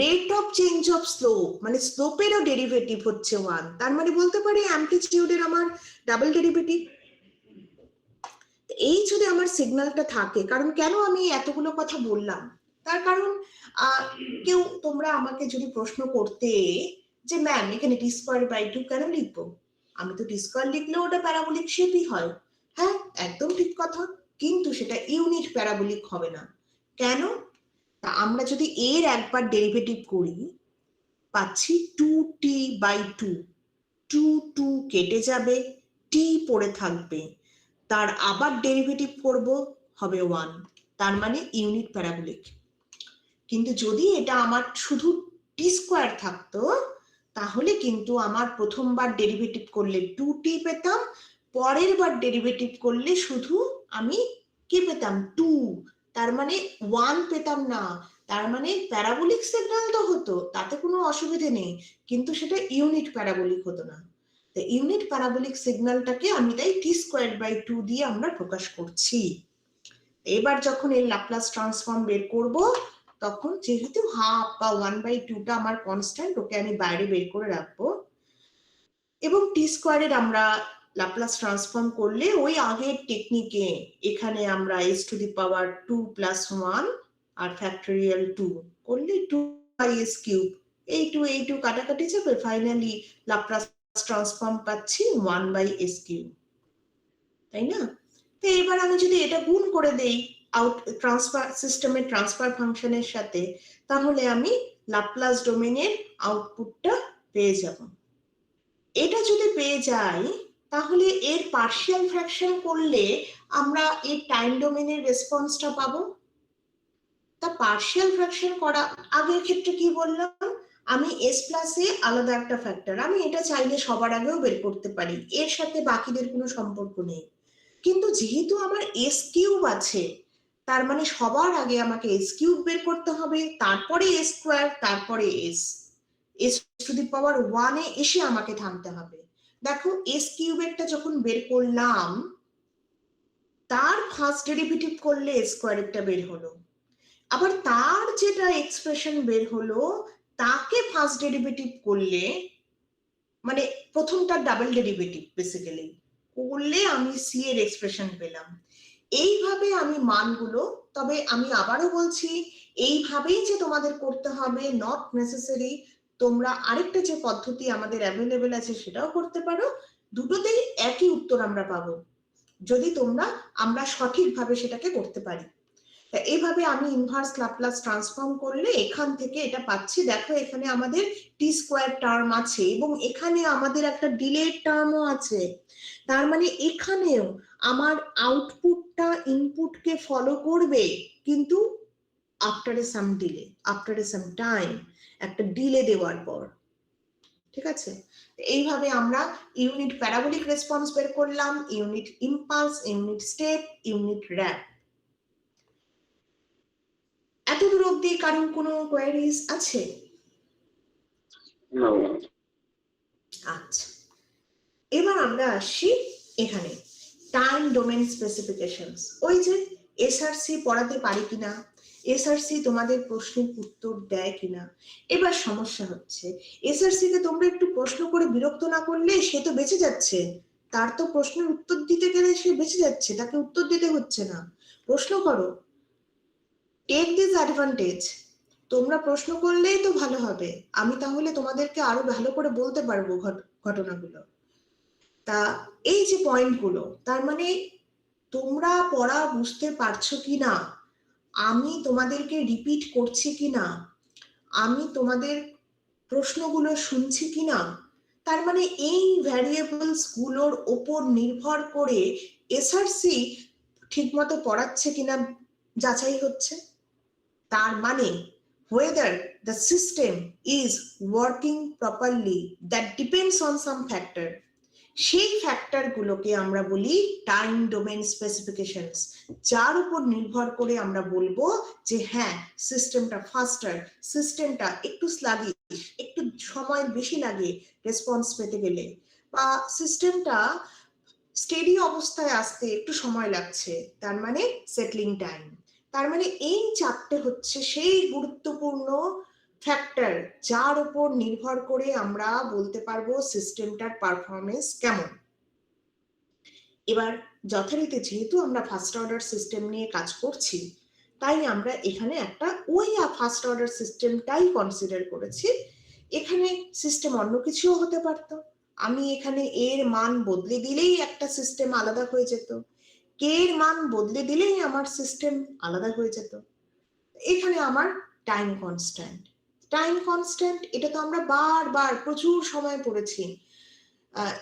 rate of change of slope মানে স্লোপেরও ডেরিভেটিভ হচ্ছে 1, তার মানে বলতে পারি অ্যামপ্লিটিউডের আমার ডাবল ডেরিভেটিভ। এই যদি আমার সিগন্যালটা থাকে, কারণ কেন আমি এতগুলো কথা বললাম, তার কারণ তোমরা আমাকে যদি প্রশ্ন করতে যে ম্যাম এখানে টি স্কোয়ার বাই 2 কেন লিখবো, আমি তো টি স্কোয়ার লিখলেও ওটা প্যারাবোলিক শেপই হয়। হ্যাঁ, একদম ঠিক কথা, কিন্তু সেটা ইউনিট প্যারাবোলিক হবে না। কেন? তা আমরা যদি এর একবার ডেরিভেটিভ করি পাচ্ছি 2t/2, 2 কেটে যাবে, টি পড়ে থাকবে, তার আবার ডেরিভেটিভ করব হবে 1, তার মানে ইউনিট প্যারাবোলিক। কিন্তু যদি এটা আমার শুধু টি স্কোয়ার থাকতো তাহলে কিন্তু আমার প্রথমবার ডেরিভেটিভ করলে 2t পেতাম, পরের বার ডেরিভেটিভ করলে শুধু আমি কি পেতাম 2, তার মানে 1 পেতাম না। তার মানে প্যারাবোলিক সিগন্যাল তো হতো, তাতে কোনো অসুবিধে নেই, কিন্তু সেটা ইউনিট প্যারাবোলিক হতো না। তো ইউনিট প্যারাবোলিক সিগন্যালটাকে আমি তাই t²/2 দিয়ে আমরা প্রকাশ করছি। এবার যখন এর ল্যাপ্লাস ট্রান্সফর্ম বের করব তখন যেহেতু হাফ বা 1/2টা আমার কনস্ট্যান্ট, ওকে আমি বাইরে বের করে রাখবো, এবং টি স্কোয়ারের আমরা ল্যাপ্লাস ট্রান্সফর্ম করলে ওই আগের টেকনিকে এখানে আমরা s⁻² + 1 আর ফ্যাক্টোরিয়াল 2 করলে 2/s³ এই 2 কাটাকাটি যাবে, ফাইনালি ল্যাপ্লাস ট্রান্সফর্ম পাচ্ছি 1/s³, তাই না? তো এবার আমি যদি এটা গুণ করে দেই আউট ট্রান্সফার সিস্টেমের ট্রান্সফার ফাংশনের সাথে, তাহলে আমি ল্যাপ্লাস ডোমেনের আউটপুটটা পেয়ে যাব। এটা যদি পেয়ে যাই তাহলে এর পার্শিয়াল ফ্র্যাকশন করলে আমরা এর টাইম ডোমেনের রেসপন্সটা পাবো। তা পার্শিয়াল ফ্র্যাকশন করা আগের ক্ষেত্রে কি বললাম, আমি s+a আলাদা একটা ফ্যাক্টর, আমি এটা চাইলে সবার আগেও বের করতে পারি, এর সাথে বাকিদের কোনো সম্পর্ক নেই। কিন্তু যেহেতু আমার s³ আছে, তার মানে সবার আগে আমাকে s³ বের করতে হবে, তারপরে s², তারপরে s⁻1 এ এসে আমাকে থামতে হবে। দেখো s³ এরটা যখন বের করলাম তার ফার্স্ট ডেরিভেটিভ করলে s² এরটা বের হলো, আবার তার যেটা এক্সপ্রেশন বের হলো তাকে ফার্স্ট ডেরিভেটিভ করলে, মানে প্রথমটার ডাবল ডেরিভেটিভ বেসিক্যালি করলে আমি সি এর এক্সপ্রেশন পেলাম। এইভাবে আমি মানগুলো, তবে আমি আবারও বলছি এইভাবেই যে তোমাদের করতে হবে নট নেসেসারি, তোমরা আরেকটা যে পদ্ধতি আমাদের অ্যাভেলেবেল আছে সেটাও করতে পারো, দুটোতেই একই উত্তর আমরা পাবো যদি আমরা সঠিকভাবে সেটাকে করতে পারি। এইভাবে আমি ইনভার্স ল্যাপ্লাস ট্রান্সফর্ম করলে এখান থেকে এটা পাচ্ছি, দেখো এখানে আমাদের টি স্কোয়ার টার্ম আছে এবং এখানে আমাদের একটা ডিলেড টার্মও আছে, তার মানে এখানেও আমার আউটপুটটা ইনপুটকে ফলো করবে, কিন্তু after a some delay, after a some time, একটা ডিলে দেওয়ার পর। ঠিক আছে, এইভাবে আমরা ইউনিট প্যারাবোলিক রেসপন্স বের করলাম, unit impulse, unit step, unit ramp. এতদূর অব্দি কারণ কোনো কোয়ারিজ আছে? No. আচ্ছা, এবার আমরা আসছি এখানে টাইম ডোমেন স্পেসিফিকেশনস। ওই যে এসআরসি পড়াতে পারি কিনা, এসআরসি তোমাদের প্রশ্নের উত্তর দেয় কিনা। এবার সমস্যা হচ্ছে এসআরসি কে তোমরা একটু প্রশ্ন করে বিরক্ত না করলে সে তো বেঁচে যাচ্ছে, তার তো প্রশ্নের উত্তর দিতে গেলে সে বেঁচে যাচ্ছে, তাকে উত্তর দিতে হচ্ছে না। প্রশ্ন করো, টেক দিস অ্যাডভান্টেজ, তোমরা প্রশ্ন করলেই তো ভালো হবে, আমি তাহলে তোমাদেরকে আরো ভালো করে বলতে পারবো ঘটনাগুলো। তা এই যে পয়েন্টগুলো, তার মানে তোমরা পড়া বুঝতে পারছো কিনা, আমি তোমাদেরকে রিপিট করছি কিনা, আমি তোমাদের প্রশ্নগুলো শুনছি কিনা, তার মানে এই ভ্যারিয়েবলস গুলোর ওপর নির্ভর করে এসআরসি ঠিকমতো পড়াচ্ছে কিনা যাচাই হচ্ছে। তার মানে whether the system is working properly, that depends on some factor, সেই ফ্যাক্টর গুলোকে আমরা বলি টাইম ডোমেন স্পেসিফিকেশনস, যার উপর নির্ভর করে আমরা বলবো যে হ্যাঁ সিস্টেমটা ফাস্টার, সিস্টেমটা একটু স্লাগিশ, একটু সময় বেশি লাগে রেসপন্স পেতে গেলে, বা সিস্টেমটা স্টেডি অবস্থায় আসতে একটু সময় লাগছে, তার মানে সেটলিং টাইম। তার মানে এই চারটে হচ্ছে সেই গুরুত্বপূর্ণ ফ্যাক্টর যার উপর নির্ভর করে আমরা বলতে পারবো সিস্টেমটার পারফরমেন্স কেমন। এবার যথারীতি যেহেতু আমরা ফার্স্ট অর্ডার সিস্টেম নিয়ে কাজ করছি, তাই আমরা এখানে একটা ওই ফার্স্ট অর্ডার সিস্টেমটাই কনসিডার করেছি, এখানে সিস্টেম অন্য কিছুও হতে পারতো, আমি এখানে এর মান বদলে দিলেই একটা সিস্টেম আলাদা হয়ে যেত, কে এর মান বদলে দিলেই আমার সিস্টেম আলাদা হয়ে যেত। এখানে আমার টাইম কনস্ট্যান্ট, টাইম কনস্ট্যান্ট এটা তো আমরা বারবার প্রচুর সময় পড়েছি।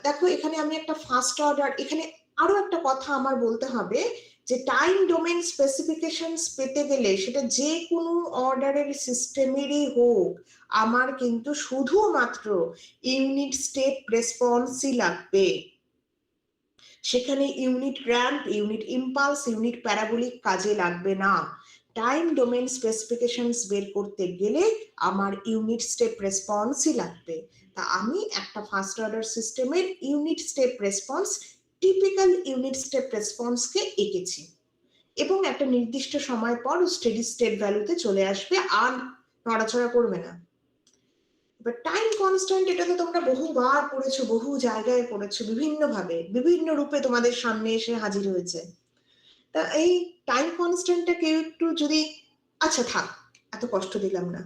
দেখো এখানে আমি একটা ফার্স্ট অর্ডার, এখানে আরো একটা কথা আমার বলতে হবে যে টাইম ডোমেন স্পেসিফিকেশনস পেতে গেলে সেটা যে কোনো অর্ডারের সিস্টেমেরই হোক, আমার কিন্তু শুধুমাত্র ইউনিট স্টেপ রেসপন্সই লাগবে। সেখানে unit ramp, unit impulse, unit parabolic কাজে লাগবে না। টাইম ডোমেন স্পেসিফিকেশনস বের করতে গেলে আমার ইউনিট স্টেপ রেসপন্সই লাগবে। তা আমি একটা ফার্স্ট অর্ডার সিস্টেমের unit step response, typical unit step রেসপন্সকে এঁকেছি এবং একটা নির্দিষ্ট সময় পর স্টেডি স্টেট ভ্যালুতে চলে আসবে, আর নড়াচড়া করবে না। এবার টাইম কনস্ট্যান্ট এটা তো তোমরা বহুবার পড়েছো, বহু জায়গায় পড়েছো, বিভিন্ন ভাবে বিভিন্ন রূপে তোমাদের সামনে এসে হাজির হয়েছে। তা এই টাইম কনস্ট্যান্টটা কেউ একটু যদি, আচ্ছা থাক এত কষ্ট দিলাম না,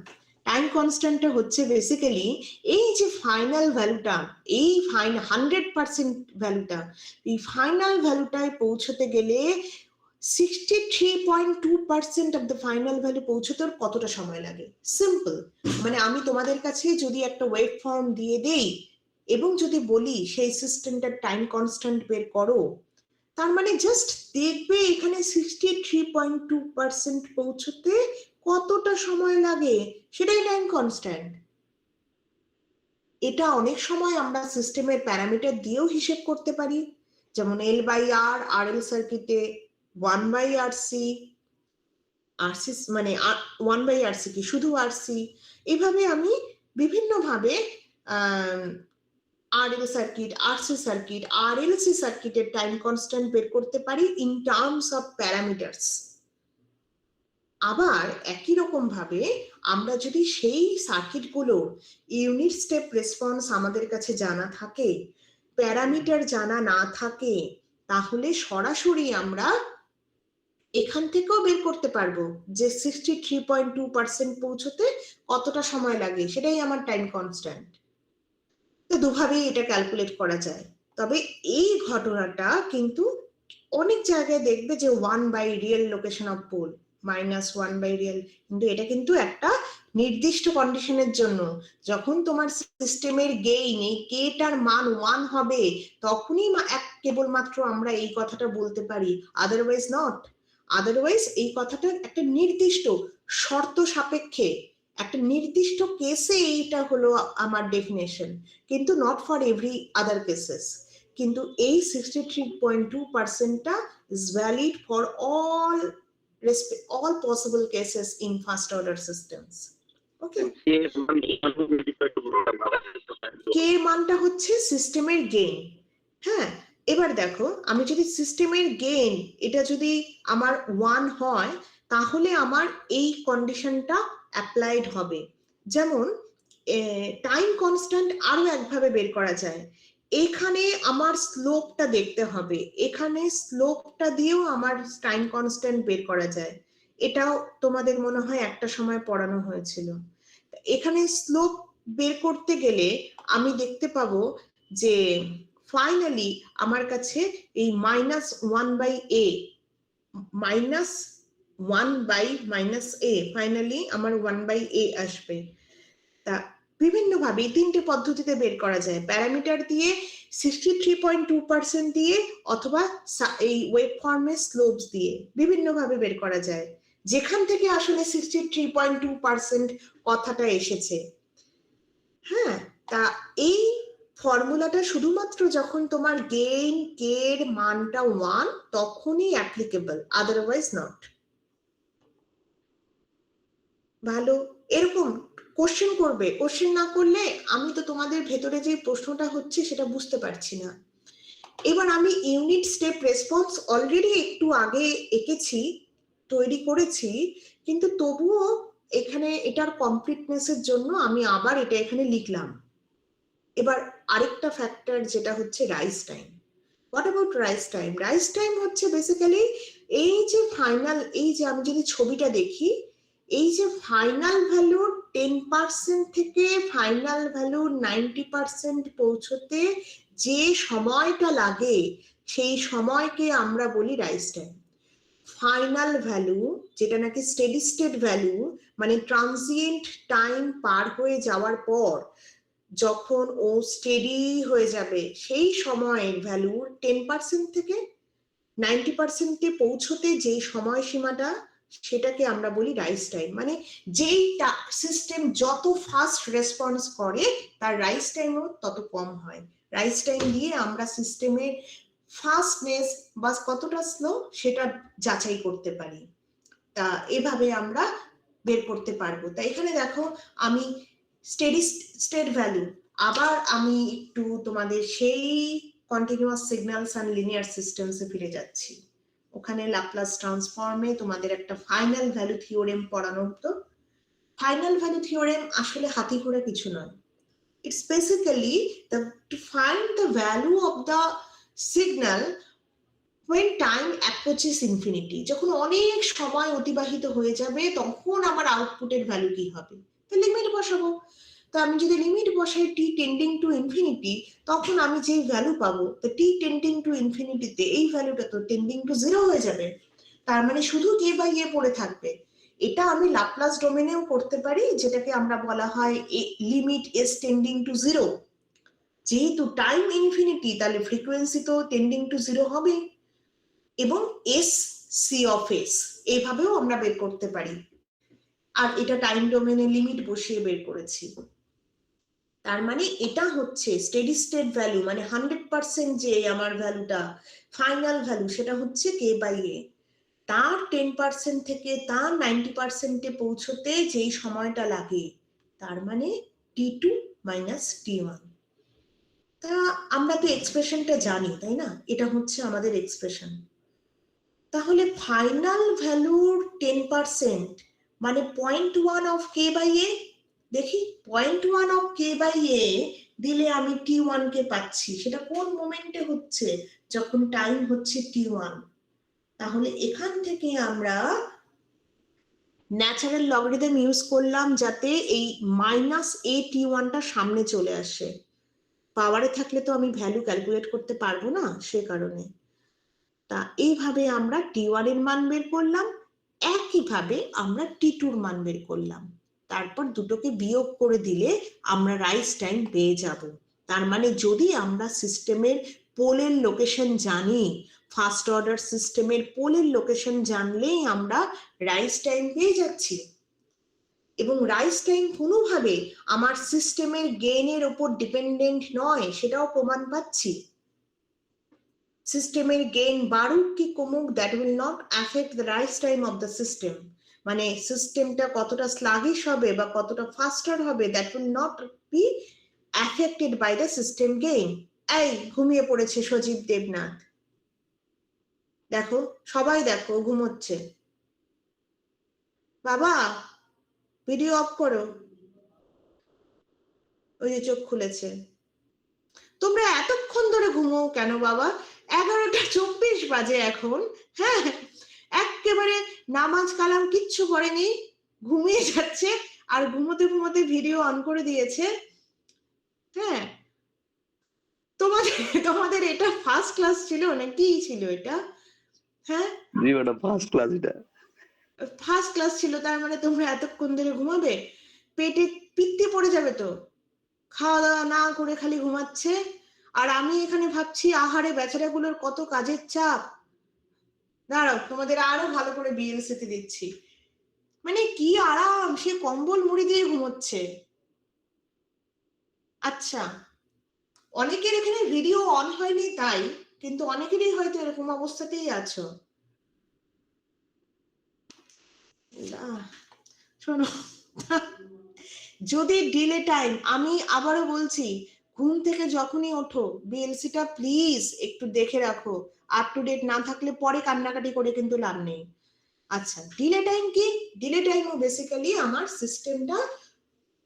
টাইম কনস্ট্যান্টটা হচ্ছে বেসিক্যালি এই যে ফাইনাল ভ্যালুটা, এই 100% ভ্যালুটা, এই ফাইনাল ভ্যালুটায় পৌঁছতে গেলে 63.2% অফ দ্য ফাইনাল ভ্যালু পৌঁছতে কতটা সময় লাগে। সিম্পল, মানে আমি তোমাদের কাছে যদি একটা ওয়েভ ফর্ম দিয়ে দেই এবং যদি বলি সেই সিস্টেমটার টাইম কনস্ট্যান্ট বের করো, তার মানে জাস্ট দেখবে এখানে 63.2% পৌঁছতে কতটা সময় লাগে, সেটাই টাইম কনস্ট্যান্ট। এটা অনেক সময় আমরা সিস্টেমের প্যারামিটার দিয়েও হিসেব করতে পারি, যেমন L/R, RL সার্কিটে 1/RC, আরসি মানে 1/RC কি শুধু আরসি, এইভাবে আমি বিভিন্ন ভাবে RL circuit, RC circuit, RLC সার্কিটের টাইম কনস্ট্যান্ট বের করতে পারি ইন টার্মস অফ প্যারামিটারস। আবার একই রকম ভাবে আমরা যদি সেই সার্কিটগুলো ইউনিট স্টেপ রেসপন্স আমাদের কাছে জানা থাকে, প্যারামিটার জানা না থাকে, তাহলে সরাসরি আমরা এখান থেকেও বের করতে পারবো যে 63.2% পৌঁছতে কতটা সময় লাগে, সেটাই আমার টাইম কনস্ট্যান্ট। তো দুভাবেই এটা ক্যালকুলেট করা যায়। তবে এই ঘটনাটা কিন্তু অনেক জায়গায় দেখবে যে 1/রিয়েল লোকেশন অফ পোল -1/রিয়েল, কিন্তু এটা কিন্তু একটা নির্দিষ্ট কন্ডিশনের জন্য। যখন তোমার সিস্টেমের গেইন এই কেটার মান 1 হবে, তখনই কেবলমাত্র আমরা এই কথাটা বলতে পারি, আদারওয়াইজ নট। আদারওয়াইজ এই কথাটা একটা নির্দিষ্ট শর্ত সাপেক্ষে, একটা নির্দিষ্ট কেসে এইটা হলো আমার ডেফিনেশন, কিন্তু not for every other cases. কিন্তু এই 63.2%টা is valid for all possible cases in first order systems. ওকে, কে মানটা হচ্ছে সিস্টেমের গেইন। হ্যাঁ, এবার দেখো আমি যদি সিস্টেমের গেইন এটা যদি আমার 1 হয়, তাহলে আমার এই কন্ডিশনটা অ্যাপ্লাইড হবে। যেমন টাইম কনস্ট্যান্ট আরো একভাবে বের করা যায়, এখানে আমার স্লোপটা দেখতে হবে, এখানে স্লোপটা দিয়েও আমার টাইম কনস্ট্যান্ট বের করা যায়, এটাও তোমাদের মনে হয় একটা সময় পড়ানো হয়েছিল। এখানে স্লোপ বের করতে গেলে আমি দেখতে পাবো যে ফাইনালি আমার কাছে এই -1/a, -1/-a, ফাইনালি আমার 1/a আসবে। তা বিভিন্ন ভাবে তিনটে পদ্ধতিতে বের করা যায়, প্যারামিটার দিয়ে, 63.2% দিয়ে, অথবা এই ওয়েভ ফর্মের স্লোপস দিয়ে, বিভিন্ন ভাবে বের করা যায়, যেখান থেকে আসলে 63.2% কথাটা এসেছে। হ্যাঁ, তা এই ফর্মুলাটা শুধুমাত্র যখন তোমার গেইন কে এর মানটা 1 তখনই অ্যাপ্লিকেবল, আদারওয়াইজ নট। ভালো, এরকম কোশ্চেন করবে, কোশ্চেন না করলে আমি তো তোমাদের ভেতরে যে প্রশ্নটা হচ্ছে সেটা বুঝতে পারছি না। এবার আমি ইউনিট স্টেপ রেসপন্স অলরেডি একটু আগে এঁকেছি, তৈরি করেছি, কিন্তু তবুও এখানে এটার কমপ্লিটনেসের জন্য আমি আবার এটা এখানে লিখলাম। এবার আরেকটা ফ্যাক্টর যেটা হচ্ছে rise time. What about rise time? Rise time হচ্ছে বেসিক্যালি এই যে ফাইনাল, এই যে আমি যদি ছবিটা দেখি, এই যে ফাইনাল ভ্যালুর 10% থেকে ফাইনাল ভ্যালু 90% পৌঁছতে যে সময়টা লাগে সেই সময়কে আমরা বলি রাইজ টাইম। ফাইনাল ভ্যালু যেটা নাকি স্টেডি স্টেট ভ্যালু, মানে ট্রানজিয়েন্ট টাইম পার হয়ে যাওয়ার পর যখন ও স্টেডি হয়ে যাবে সেই সময়ের ভ্যালু 10% থেকে 90%-এ পৌঁছতে যে সময়সীমাটা সেটাকে আমরা বলি রাইজ টাইম। মানে যেই সিস্টেম যত ফাস্ট রেসপন্স করে তার রাইজ টাইমও তত কম হয়। রাইজ টাইম দিয়ে আমরা সিস্টেমের ফাস্টনেস বা কতটা স্লো সেটা যাচাই করতে পারি। তা এভাবে আমরা বের করতে পারবো। তা এখানে দেখো আমি স্টেডি স্টেট ভ্যালু, আবার আমি একটু তোমাদের সেই কন্টিনিউয়াস সিগন্যালস অ্যান্ড লিনিয়ার সিস্টেমসে ফিরে যাচ্ছি। ওখানে ল্যাপ্লাস ট্রান্সফর্মে তোমাদের একটা ফাইনাল ভ্যালু থিওরেম পড়ানো হতো। ফাইনাল ভ্যালু থিওরেম আসলে হাতি ঘোড়া কিছু নয়। It's basically to find the value of the signal when time approaches infinity. যখন অনেক সময় অতিবাহিত হয়ে যাবে তখন আমার আউটপুটের ভ্যালু কি হবে, তো লিমিট বসাবো। তো আমি যদি লিমিট বসাই t টেন্ডিং টু ইনফিনিটি, তখন আমি যে ভ্যালু পাবো তো t টেন্ডিং টু ইনফিনিটিতে এই ভ্যালুটা তো টেন্ডিং টু জিরো হয়ে যাবে, তার মানে শুধু k বাই a পড়ে থাকবে। এটা আমি লাপ্লাস ডোমেনেও করতে পারি, যেটাকে আমরা বলা হয় limit s tending to zero. যেহেতু টাইম ইনফিনিটি তাহলে ফ্রিকোয়েন্সি তো টেন্ডিং টু জিরো হবে, এবং এস সি অফ এস এইভাবেও আমরা বের করতে পারি। আর এটা টাইম ডোমেনে লিমিট বসিয়ে বের করেছি। তার মানে এটা হচ্ছে স্টেডি স্টেট ভ্যালু, মানে 100% যে আমার ভ্যালুটা ফাইনাল ভ্যালু সেটা হচ্ছে কে বাই এ। তার 10% থেকে তার 90%-এ পৌঁছতে যেই সময়টা লাগে তার মানে t2 মাইনাস t1। তা আমরা তো এক্সপ্রেশনটা জানি তাই না, এটা হচ্ছে আমাদের এক্সপ্রেশন। তাহলে ফাইনাল ভ্যালুর 10% মানে 0.1 অফ কে বাই এ। দেখি 0.1 অফ কে বাই এ দিলে আমি t1 কে পাচ্ছি, সেটা কোন মোমেন্টে হচ্ছে, যখন টাইম হচ্ছে t1। তাহলে এখান থেকে আমরা ন্যাচারাল লগারিদম ইউজ করলাম যাতে এই মাইনাস এ t1টা সামনে চলে আসে। পাওয়ারে থাকলে তো আমি ভ্যালু ক্যালকুলেট করতে পারবো না, সে কারণে। তা এইভাবে আমরা t1 এর মান বের করলাম, একইভাবে আমরা t2 এর মান বের করলাম। তারপর দুটোকে বিয়োগ করে দিলে আমরা রাইজ টাইম পেয়ে যাব। তার মানে যদি আমরা সিস্টেমের পোলের লোকেশন জানি, ফার্স্ট অর্ডার সিস্টেমের পোলের লোকেশন জানলেই আমরা রাইজ টাইম পেয়ে যাচ্ছি। এবং রাইজ টাইম কোনোভাবে আমার সিস্টেমের গেইনের উপর ডিপেন্ডেন্ট নয়, সেটাও প্রমাণ পাচ্ছি। সিস্টেমের গেইন বাড়ুক কি কমুক, that will not affect the rise time of the system. মানে সিস্টেমটা কতটা স্লাগিশ হবে বা কতটা ফাস্টার হবে, that will not be affected by the system gain. এই ঘুমিয়ে পড়েছে সজীব দেবনাথ, দেখো সবাই দেখো ঘুমোচ্ছে। বাবা ভিডিও অফ করো, ওই যে চোখ খুলেছে। তোমরা এতক্ষণ ধরে ঘুমো কেন বাবা? 11টা 24 বাজে এখন। হ্যাঁ, একেবারে নামাজ কালাম কিচ্ছু করেনি, ঘুমিয়ে যাচ্ছে, আর ঘুমোতে ঘুমোতে ভিডিও অন করে দিয়েছে। হ্যাঁ, তোমাদের এটা ফার্স্ট ক্লাস ছিল না কি ছিল এটা? হ্যাঁ জি ম্যাডাম, ফার্স্ট ক্লাস এটা। ফার্স্ট ক্লাস ছিল, তার মানে তোমরা এতক্ষণ ধরে ঘুমাবে? পেটে পিত্তে পড়ে যাবে তো, খাওয়া দাওয়া না করে খালি ঘুমাচ্ছে। আর আমি এখানে ভাবছি আহারে বেচারাগুলোর কত কাজের চাপ। দাঁড়াও তোমাদের আরো ভালো করে বিএলসিতে দিচ্ছি। মানে কি আরাম, সে কম্বল মুড়ি দিয়ে ঘুমোচ্ছে। আচ্ছা, অনেকের এখানে ভিডিও অন হয়নি তাই, কিন্তু অনেকেরই হয়তো এরকম অবস্থাতেই আছো। শোনো, যদি ডিলে টাইম, আমি আবারও বলছি, ঘুম থেকে যখনই ওঠো বিএলসিটা প্লিজ একটু দেখে রাখো। আপ টু ডেট না থাকলে পরে কান্নাকাটি করে কিন্তু লাভ নেই। আচ্ছা, ডিলে টাইম কি? ডিলে টাইমও বেসিক্যালি আমার সিস্টেমটা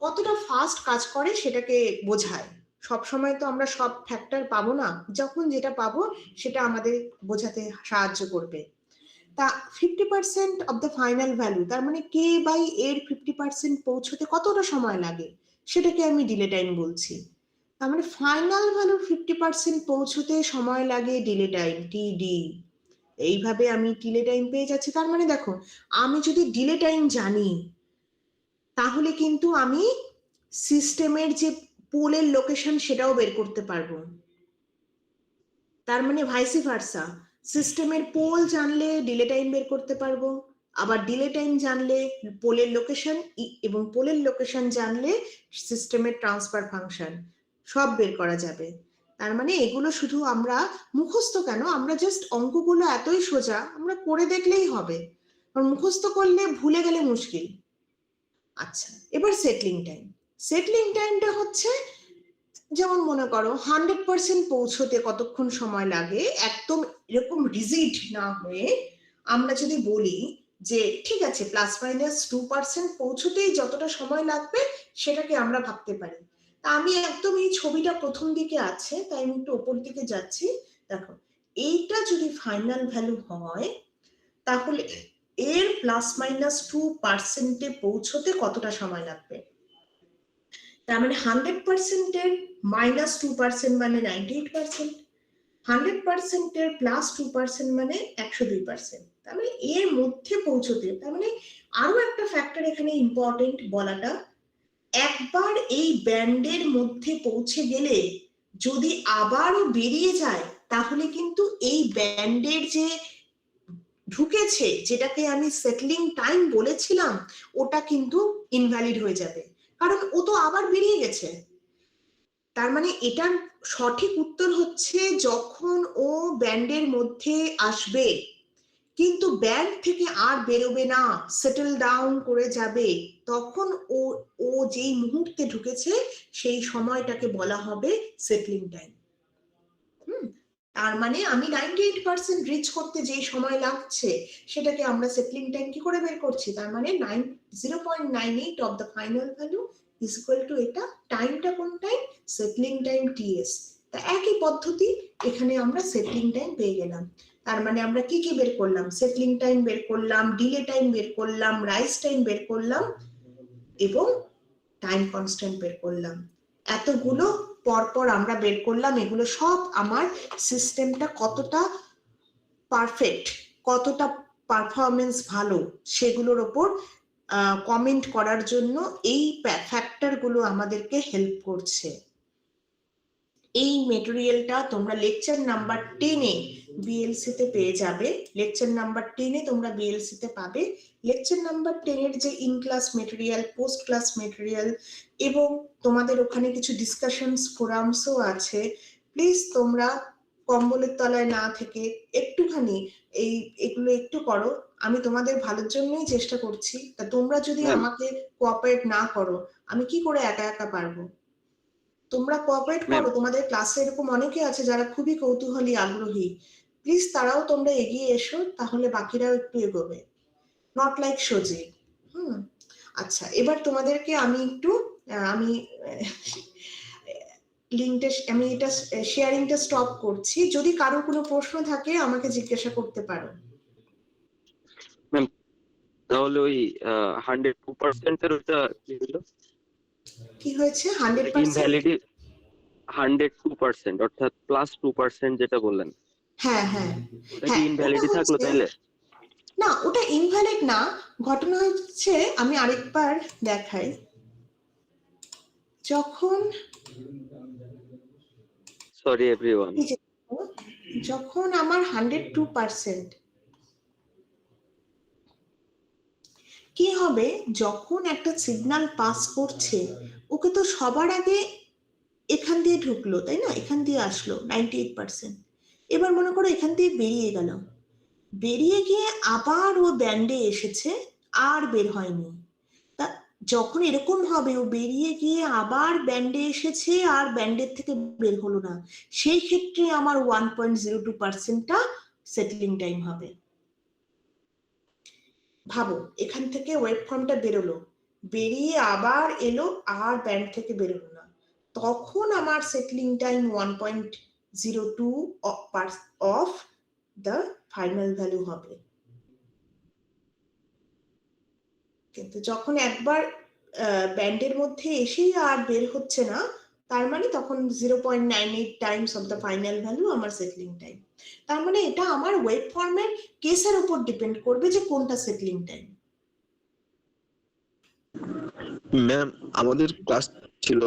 কতটা ফাস্ট কাজ করে সেটাকে বোঝায়। সব সময় তো আমরা সব ফ্যাক্টর পাবো না, যখন যেটা পাবো সেটা আমাদের বোঝাতে সাহায্য করবে। তা 50% অফ দ্য ফাইনাল ভ্যালু, তার মানে কে বাই এর 50% পৌঁছতে কতটা সময় লাগে সেটাকে আমি ডিলে টাইম বলছি। তার মানে ফাইনাল ভ্যালু 50% পৌঁছতে সময় লাগে ডিলে টাইম, টিডি। এইভাবে আমি ডিলে টাইম পেয়ে যাচ্ছি। তার মানে দেখো, আমি যদি ডিলে টাইম জানি তাহলে কিন্তু আমি সিস্টেমের যে পোলের লোকেশন সেটাও বের করতে পারবো। তার মানে ভাইসি ভার্সা, সিস্টেমের পোল জানলে ডিলে টাইম বের করতে পারবো, আবার ডিলে টাইম জানলে পোলের লোকেশন, এবং পোলের লোকেশন জানলে সিস্টেমের ট্রান্সফার ফাংশন সব বের করা যাবে। তার মানে এগুলো শুধু আমরা মুখস্থ কেন, আমরা জাস্ট অঙ্কগুলো এতই সোজা, আমরা করে দেখলেই হবে, আর মুখস্থ করলে ভুলে গেলে মুশকিল। আচ্ছা, এবার সেটলিং টাইম। সেটলিং টাইমটা হচ্ছে, যেমন মনে করো 100% পৌঁছতে কতক্ষণ সময় লাগে, একদম এরকম রিজিড না হয়ে আমরা যদি বলি যে ঠিক আছে +-2% পৌঁছতেই যতটা সময় লাগবে সেটাকে আমরা ভাবতে পারি। তা আমি একদম এই ছবিটা প্রথম দিকে আছে তাই আমি একটু ওপর দিকে যাচ্ছি। দেখো, এইটা যদি ফাইনাল ভ্যালু হয় তাহলে এর +-2% পৌঁছতে কতটা সময় লাগবে। তার মানে 100% এর -2% মানে 98%, 100% এর +2% মানে 102%। তার মানে এর মধ্যে পৌঁছতে, তার মানে আরো একটা ফ্যাক্টর এখানে ইম্পর্টেন্ট বলাটা, একবার এই ব্যান্ডের মধ্যে পৌঁছে গেলে যদি আবারও বেরিয়ে যায় তাহলে কিন্তু এই ব্যান্ডের যে ঢুকেছে, যেটাকে আমি সেটলিং টাইম বলেছিলাম, ওটা কিন্তু ইনভ্যালিড হয়ে যাবে, কারণ ও তো আবার বেরিয়ে গেছে। তার মানে এটার সঠিক উত্তর হচ্ছে যখন ও ব্যান্ডের মধ্যে আসবে কিন্তু ব্যান্ড থেকে আর বেরোবে না, সেটেল ডাউন করে যাবে, তখন ও ও যেই মুহূর্তে ঢুকেছে সেই সময়টাকে বলা হবে সেটলিং টাইম। তার মানে আমি 98% রিচ করতে যে সময় লাগছে সেটাকে আমরা সেটলিং টাইম কি করে বের করছি, তার মানে 0.98 of the final value is equal two এটা, টাইমটা কোন টাইম, সেটলিং টাইম টিএস। তা একই পদ্ধতি এখানে আমরা সেটলিং টাইম পেয়ে গেলাম। তার মানে আমরা কি কি বের করলাম, সেটলিং টাইম বের করলাম, ডিলে টাইম বের করলাম, রাইজ টাইম বের করলাম এবং টাইম কনস্ট্যান্ট বের করলাম। এতগুলো পরপর আমরা বের করলাম, এগুলো সব আমার সিস্টেমটা কতটা পারফেক্ট, কতটা পারফরমেন্স ভালো সেগুলোর ওপর কমেন্ট করার জন্য এই ফ্যাক্টর গুলো আমাদেরকে হেল্প করছে। এই মেটেরিয়ালটা তোমরা লেকচার নাম্বার 10-এ বিএলসি তে পেয়ে যাবে, লেকচার নাম্বার 10-এ তোমরা বিএলসি তে পাবে। লেকচার নাম্বার 10-এর যে in class material, post class material এবং তোমাদের ওখানে কিছু ডিসকাশনস ফোরামসও আছে। প্লিজ তোমরা কম্বলের তলায় না থেকে একটুখানি এগুলো একটু করো, আমি তোমাদের ভালোর জন্যই চেষ্টা করছি। তা তোমরা যদি আমাকে কোঅপারেট না করো আমি কি করে একা একা পারবো। তোমরা কোঅপারেট করো, তোমাদের ক্লাসে এরকম অনেকে আছে যারা খুবই কৌতূহলী, আগ্রহী, প্লিজ তারাও তোমরা এগিয়ে এসো, তাহলে বাকিরাও একটু এগোবে, নট লাইক সোজে। আচ্ছা, এবার তোমাদেরকে আমি একটু আমি লিংকটা, আমি এটা শেয়ারিংটা স্টপ করছি, যদি কারো কোনো প্রশ্ন থাকে আমাকে জিজ্ঞাসা করতে পারো। ম্যাম, তাহলে ওই 102% এর ওটা কি হলো, কি হয়েছে 100%? ইনভ্যালিডি 102% অর্থাৎ +2% যেটা বললেন, হ্যাঁ হ্যাঁ ওটা কি ইনভ্যালিডি থাকলো তাহলে? না, ওটা ইনভ্যালিড না। ঘটনা হচ্ছে, আমি আরেকবার দেখাই, যখন সরি এভরিওয়ান, যখন আমার 102%, কি হবে যখন একটা সিগন্যাল পাস করছে ওকে তো সবার আগে এখান দিয়ে ঢুকলো, তাই না, এখান দিয়ে আসলো 98%, এবার মনে করো এখান দিয়ে বেরিয়ে গেল, বেরিয়ে গিয়ে আবার ও ব্যান্ডে এসেছে আর বের হয়নি। তা যখন এরকম হবে ও বেরিয়ে গিয়ে আবার ব্যান্ডে এসেছে আর ব্যান্ডের থেকে বের হলো না, সেই ক্ষেত্রে আমার 1.02%টা সেটলিং টাইম হবে। ভাবো, এখান থেকে ওয়েব ফর্মটা বেরোলো, বেরিয়ে আবার এলো আর ব্যান্ড থেকে বেরোলো না, তখন আমার settling time 1.02 of the final value হবে। কিন্তু যখন একবার ব্যান্ডের মধ্যে এসেই আর বের হচ্ছে না, তার মানে তখন 0.98 Times of the final value আমার সেটলিং টাইম। তার মানে এটা আমার ওয়েব ফর্মের কেসের উপর ডিপেন্ড করবে যে কোনটা সেটলিং টাইম। ম্যাম আমাদের ক্লাস ছিল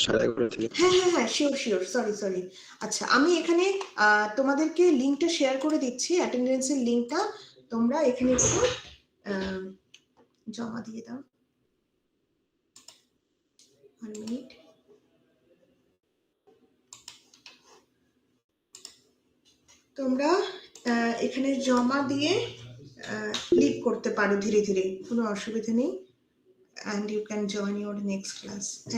11:30 থেকে। হ্যাঁ শিওর সরি। আচ্ছা, আমি এখানে তোমাদেরকে লিংকটা শেয়ার করে দিচ্ছি, অ্যাটেন্ডেন্সের লিংকটা তোমরা এখানে একটু জমা দিয়ে দাও। 1 মিনিট। তোমরা এখানে জমা দিয়ে লিভ করতে পারো ধীরে ধীরে, কোনো অসুবিধা নেই, and you can join your next class.